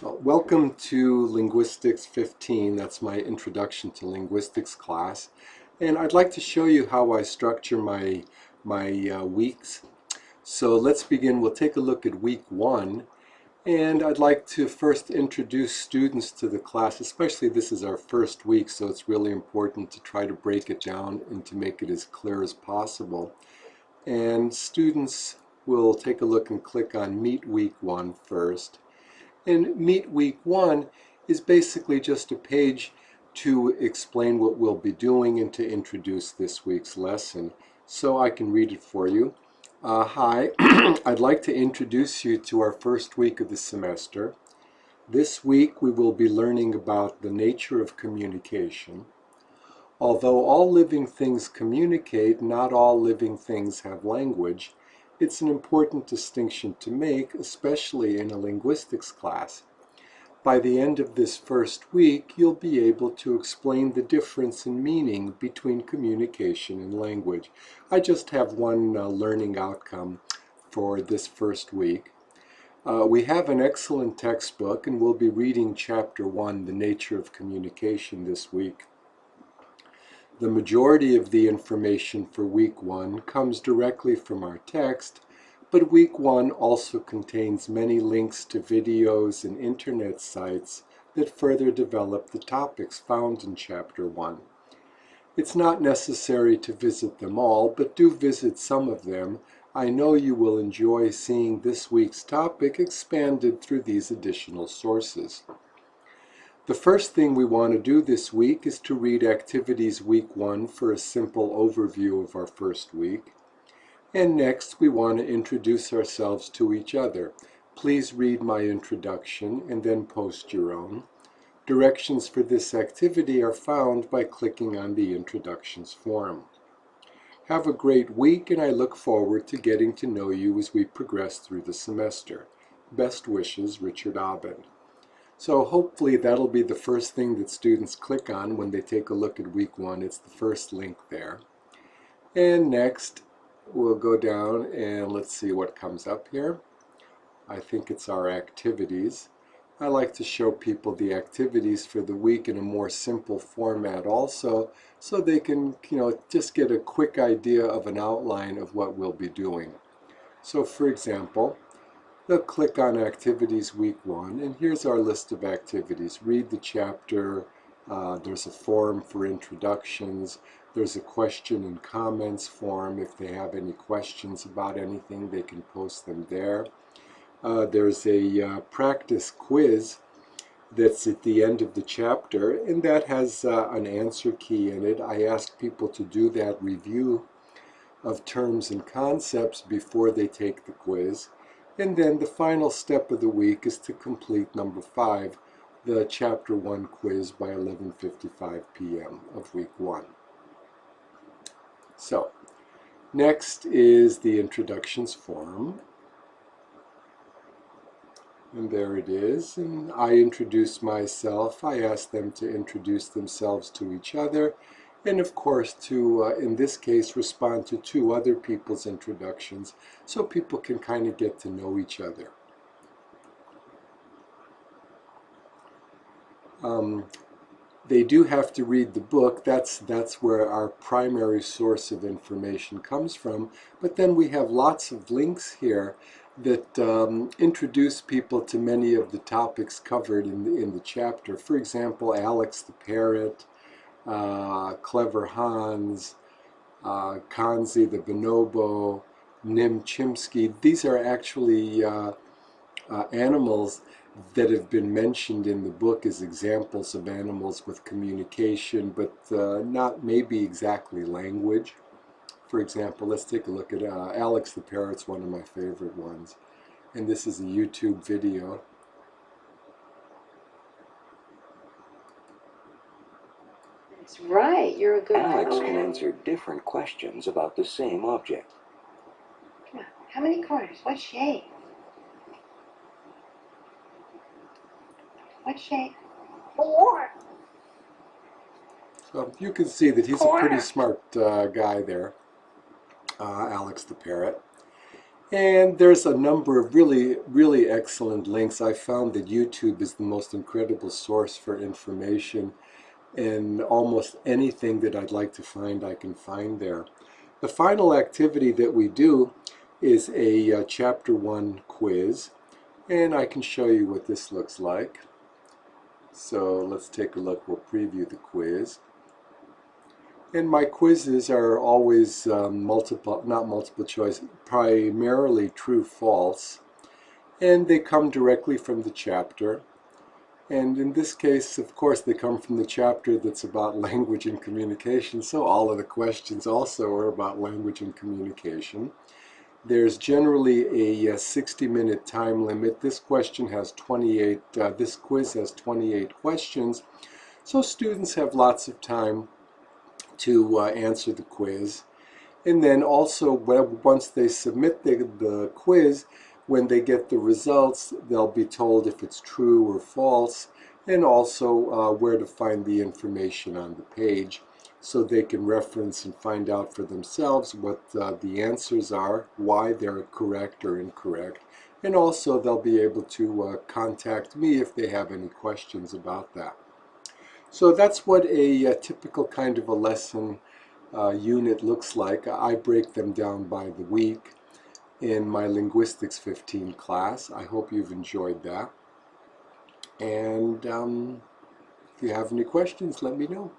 Welcome to Linguistics 15. That's my introduction to linguistics class. And I'd like to show you how I structure my weeks. So let's begin. We'll take a look at week 1. And I'd like to first introduce students to the class, especially this is our first week, so it's really important to try to break it down and to make it as clear as possible. And students will take a look and click on Meet Week 1 first. And Meet Week 1 is basically just a page to explain what we'll be doing and to introduce this week's lesson. So I can read it for you. Hi, I'd like to introduce you to our first week of the semester. This week we will be learning about the nature of communication. Although all living things communicate, not all living things have language. It's an important distinction to make, especially in a linguistics class. By the end of this first week, you'll be able to explain the difference in meaning between communication and language. I just have one learning outcome for this first week. We have an excellent textbook, and we'll be reading Chapter 1, The Nature of Communication, this week. The majority of the information for week 1 comes directly from our text, but week 1 also contains many links to videos and internet sites that further develop the topics found in chapter 1. It's not necessary to visit them all, but do visit some of them. I know you will enjoy seeing this week's topic expanded through these additional sources. The first thing we want to do this week is to read Activities Week 1 for a simple overview of our first week. And next we want to introduce ourselves to each other. Please read my introduction and then post your own. Directions for this activity are found by clicking on the Introductions form. Have a great week, and I look forward to getting to know you as we progress through the semester. Best wishes, Richard Abend. So hopefully that'll be the first thing that students click on when they take a look at week 1. It's the first link there. And next we'll go down and let's see what comes up here. I think it's our activities. I like to show people the activities for the week in a more simple format also, so they can, just get a quick idea of an outline of what we'll be doing. So for example, they'll click on Activities Week 1, and here's our list of activities. Read the chapter, there's a form for introductions, there's a question and comments form. If they have any questions about anything, they can post them there. There's a practice quiz that's at the end of the chapter, and that has an answer key in it. I ask people to do that review of terms and concepts before they take the quiz. And then the final step of the week is to complete number 5, the Chapter 1 quiz by 11:55 p.m. of week 1. So, next is the introductions form. And there it is. And I introduce myself. I ask them to introduce themselves to each other. And of course to, in this case, respond to 2 other people's introductions so people can kind of get to know each other. They do have to read the book. That's where our primary source of information comes from. But then we have lots of links here that introduce people to many of the topics covered in the chapter. For example, Alex the Parrot, Clever Hans, Kanzi the bonobo, Nim Chimpsky. These are actually animals that have been mentioned in the book as examples of animals with communication, but not maybe exactly language. For example, let's take a look at Alex the Parrot's one of my favorite ones. And this is a YouTube video. That's right, you're a good Alex boy. can answer different questions about the same object. Come on, how many corners? What shape? What shape? 4. So you can see that he's a pretty smart guy there, Alex the Parrot. And there's a number of really excellent links. I found that YouTube is the most incredible source for information, and almost anything that I'd like to find, I can find there. The final activity that we do is a Chapter 1 quiz, and I can show you what this looks like. So let's take a look. We'll preview the quiz. And my quizzes are always not multiple choice, primarily true, false. And they come directly from the chapter. And in this case, of course, they come from the chapter that's about language and communication. So all of the questions also are about language and communication. There's generally a 60-minute time limit. This quiz has 28 questions. So students have lots of time to answer the quiz. And then also, once they submit the quiz, when they get the results, they'll be told if it's true or false, and also where to find the information on the page, so they can reference and find out for themselves what the answers are, why they're correct or incorrect, and also they'll be able to contact me if they have any questions about that. So that's what a typical kind of a lesson unit looks like. I break them down by the week in my Linguistics 15 class. I hope you've enjoyed that. And if you have any questions, let me know.